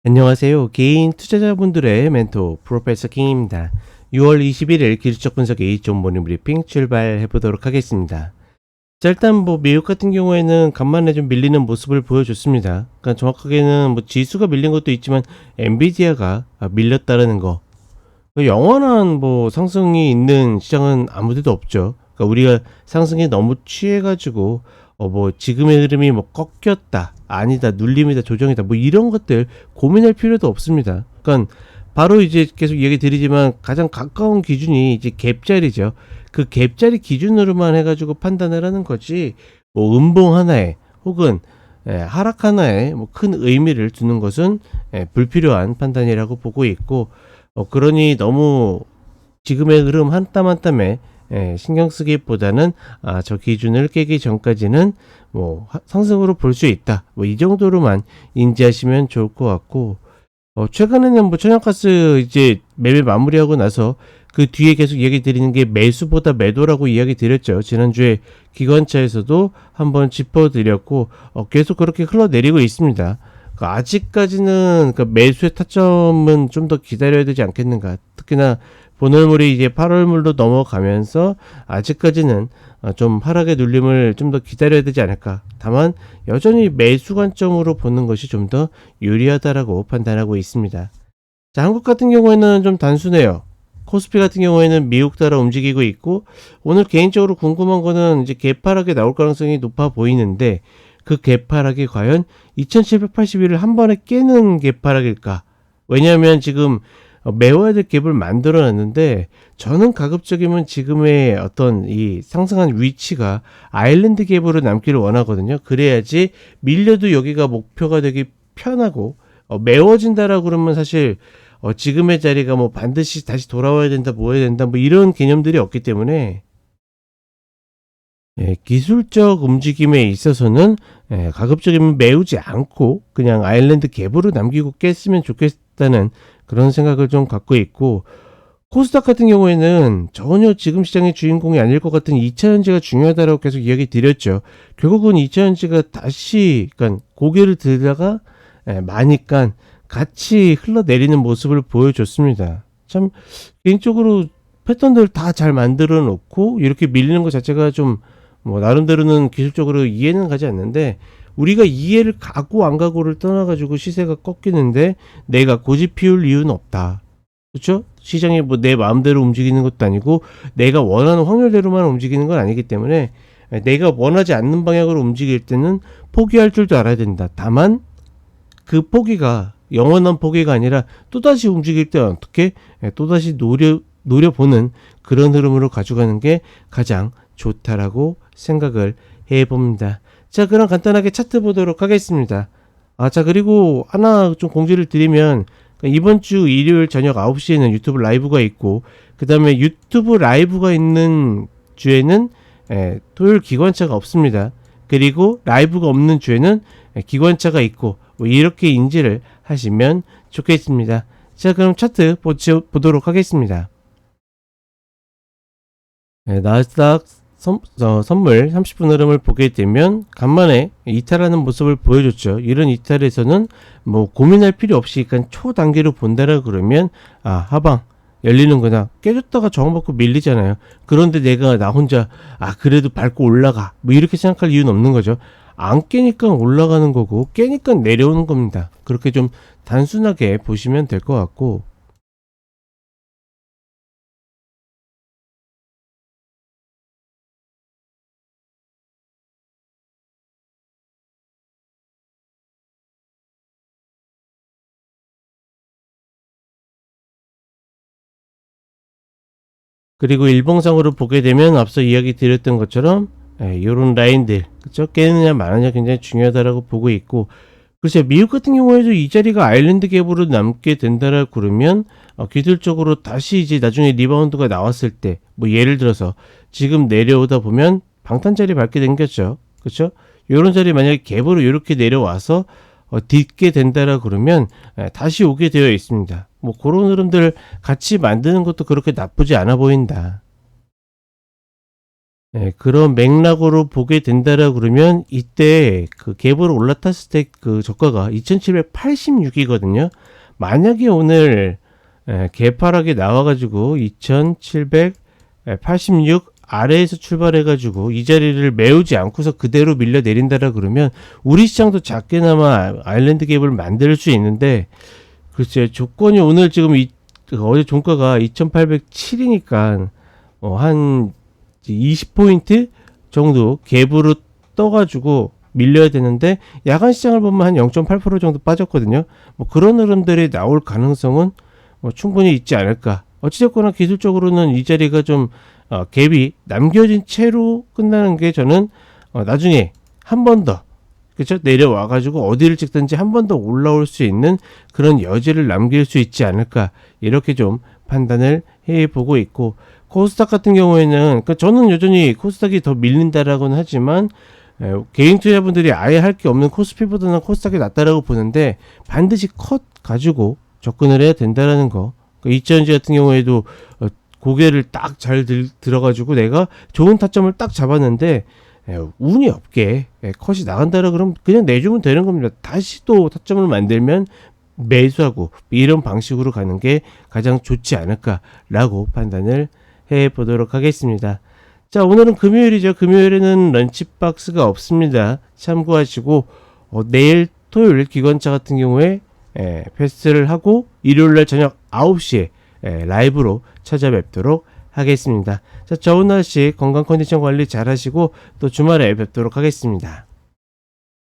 안녕하세요. 개인 투자자분들의 멘토 프로페서 킹입니다. 6월 21일 기술적 분석의 좀 모닝 브리핑 출발해 보도록 하겠습니다. 자, 일단 미국 같은 경우에는 간만에 좀 밀리는 모습을 보여줬습니다. 그러니까 정확하게는 지수가 밀린 것도 있지만 엔비디아가 밀렸다라는 거. 영원한 상승이 있는 시장은 아무데도 없죠. 그러니까 우리가 상승에 너무 취해가지고 지금의 흐름이 꺾였다, 아니다, 눌림이다, 조정이다, 이런 것들 고민할 필요도 없습니다. 그러니까 바로 이제 계속 얘기 드리지만 가장 가까운 기준이 이제 갭자리죠. 그 갭자리 기준으로만 해가지고 판단을 하는 거지, 음봉 하나에 혹은 하락 하나에 큰 의미를 두는 것은 불필요한 판단이라고 보고 있고, 그러니 너무 지금의 흐름 한 땀 한 땀에 신경 쓰기보다는 저 기준을 깨기 전까지는 상승으로 볼 수 있다, 이 정도로만 인지하시면 좋을 것 같고, 최근에는 천연가스 이제 매매 마무리하고 나서 그 뒤에 계속 얘기 드리는 게 매수보다 매도라고 이야기 드렸죠. 지난주에 기관차에서도 한번 짚어드렸고, 계속 그렇게 흘러내리고 있습니다. 아직까지는 매수의 타점은 좀 더 기다려야 되지 않겠는가. 특히나 보널물이 이제 8월물로 넘어가면서 아직까지는 좀 하락의 눌림을 좀 더 기다려야 되지 않을까. 다만 여전히 매수 관점으로 보는 것이 좀 더 유리하다라고 판단하고 있습니다. 자, 한국 같은 경우에는 좀 단순해요. 코스피 같은 경우에는 미국 따라 움직이고 있고, 오늘 개인적으로 궁금한 거는 이제 개파락이 나올 가능성이 높아 보이는데, 그 개파락이 과연 2781을 한 번에 깨는 개파락일까? 왜냐하면 지금 메워야 될 갭을 만들어 놨는데, 저는 가급적이면 지금의 어떤 이 상승한 위치가 아일랜드 갭으로 남기를 원하거든요. 그래야지 밀려도 여기가 목표가 되기 편하고, 메워진다라고 그러면 사실 지금의 자리가 반드시 다시 돌아와야 된다, 뭐 해야 된다, 이런 개념들이 없기 때문에, 기술적 움직임에 있어서는 가급적이면 메우지 않고 그냥 아일랜드 갭으로 남기고 깼으면 좋겠다는 그런 생각을 좀 갖고 있고, 코스닥 같은 경우에는 전혀 지금 시장의 주인공이 아닐 것 같은 2차전지가 중요하다고 계속 이야기 드렸죠. 결국은 2차전지가 다시 고개를 들다가 마니까 같이 흘러내리는 모습을 보여줬습니다. 참 개인적으로 패턴들 다 잘 만들어 놓고 이렇게 밀리는 것 자체가 좀 나름대로는 기술적으로 이해는 가지 않는데, 우리가 이해를 가고 안 가고를 떠나가지고 시세가 꺾이는데 내가 고집 피울 이유는 없다. 그렇죠? 시장이 내 마음대로 움직이는 것도 아니고 내가 원하는 확률대로만 움직이는 건 아니기 때문에, 내가 원하지 않는 방향으로 움직일 때는 포기할 줄도 알아야 된다. 다만 그 포기가 영원한 포기가 아니라 또다시 움직일 때 어떻게 또다시 노려보는 그런 흐름으로 가져가는 게 가장 좋다라고 생각을 해봅니다. 자, 그럼 간단하게 차트 보도록 하겠습니다. 자, 그리고 하나 좀 공지를 드리면, 이번 주 일요일 저녁 9시에는 유튜브 라이브가 있고, 그 다음에 유튜브 라이브가 있는 주에는 토요일 기관차가 없습니다. 그리고 라이브가 없는 주에는 기관차가 있고, 이렇게 인지를 하시면 좋겠습니다. 자, 그럼 차트 보도록 하겠습니다. 나스닥 선물 30분 흐름을 보게 되면 간만에 이탈하는 모습을 보여줬죠. 이런 이탈에서는 고민할 필요 없이 초단기로 본다라 그러면 하방 열리는구나, 깨졌다가 저항받고 밀리잖아요. 그런데 나 혼자 그래도 밟고 올라가 이렇게 생각할 이유는 없는 거죠. 안 깨니까 올라가는 거고 깨니까 내려오는 겁니다. 그렇게 좀 단순하게 보시면 될 것 같고, 그리고 일봉상으로 보게 되면 앞서 이야기 드렸던 것처럼 이런 라인들, 그쵸? 깨느냐 마느냐 굉장히 중요하다라고 보고 있고, 글쎄 미국 같은 경우에도 이 자리가 아일랜드 갭으로 남게 된다라 그러면 기술적으로 다시 이제 나중에 리바운드가 나왔을 때, 예를 들어서 지금 내려오다 보면 방탄 자리 밟게 생겼죠, 그쵸? 요런 자리 만약에 갭으로 이렇게 내려와서 딛게 된다라 그러면 다시 오게 되어 있습니다. 그런 흐름들 같이 만드는 것도 그렇게 나쁘지 않아 보인다. 그런 맥락으로 보게 된다라 그러면 이때 그 갭으로 올라탔을 때 그 저가가 2786이거든요. 만약에 오늘 갭 하락이 나와가지고 2786 아래에서 출발해가지고 이 자리를 메우지 않고서 그대로 밀려 내린다라 그러면 우리 시장도 작게나마 아일랜드 갭을 만들 수 있는데, 글쎄요, 조건이 오늘 지금 어제 종가가 2807이니까 한 20포인트 정도 갭으로 떠가지고 밀려야 되는데, 야간 시장을 보면 한 0.8% 정도 빠졌거든요. 뭐 그런 흐름들이 나올 가능성은 충분히 있지 않을까. 어찌됐거나 기술적으로는 이 자리가 좀 갭이 남겨진 채로 끝나는 게 저는 나중에 한 번 더, 그쵸? 내려와가지고 어디를 찍든지 한 번 더 올라올 수 있는 그런 여지를 남길 수 있지 않을까, 이렇게 좀 판단을 해보고 있고, 코스닥 같은 경우에는 저는 여전히 코스닥이 더 밀린다라고는 하지만 개인 투자분들이 아예 할 게 없는 코스피보다는 코스닥이 낫다라고 보는데, 반드시 컷 가지고 접근을 해야 된다라는 거. 이천지 같은 경우에도 고개를 딱 잘 들어가지고 내가 좋은 타점을 딱 잡았는데 운이 없게 컷이 나간다라 그러면 그냥 내주면 되는 겁니다. 다시 또 타점을 만들면 매수하고 이런 방식으로 가는 게 가장 좋지 않을까라고 판단을 해보도록 하겠습니다. 자, 오늘은 금요일이죠. 금요일에는 런치박스가 없습니다. 참고하시고 내일 토요일 기관차 같은 경우에 패스를 하고 일요일날 저녁 9시에 라이브로 찾아뵙도록 하겠습니다. 자, 좋은 날씨 건강 컨디션 관리 잘 하시고 또 주말에 뵙도록 하겠습니다.